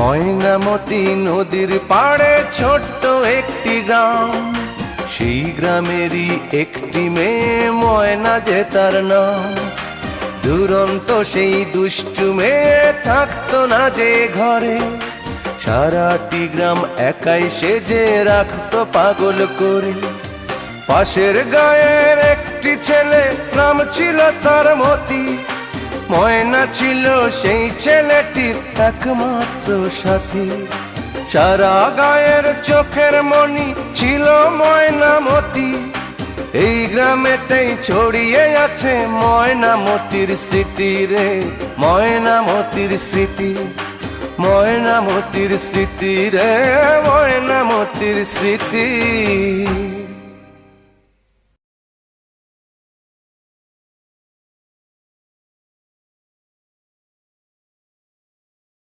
ময়নামতি নদীর পাড়ে ছোট্ট একটি গ্রাম, সেই গ্রামেরই একটি মেয়ে ময়না যে তার নাম। দুরন্ত সেই দুষ্টু মেয়ে থাকতো না যে ঘরে, সারাটি গ্রাম একাই সেজে রাখতো পাগল করে। পাশের গায়ের একটি ছেলে, নাম ছিল তার মতি। ময়না ছিল সেই ছেলেটির একমাত্র সাথী। সারা গায়ের চোখের মনি ছিল ময়নামতি। এই গ্রামেতেই ছড়িয়ে আছে ময়নামতির স্মৃতি রে, ময়নামতির স্মৃতি, ময়নামতির স্মৃতি রে, ময়নামতির স্মৃতি।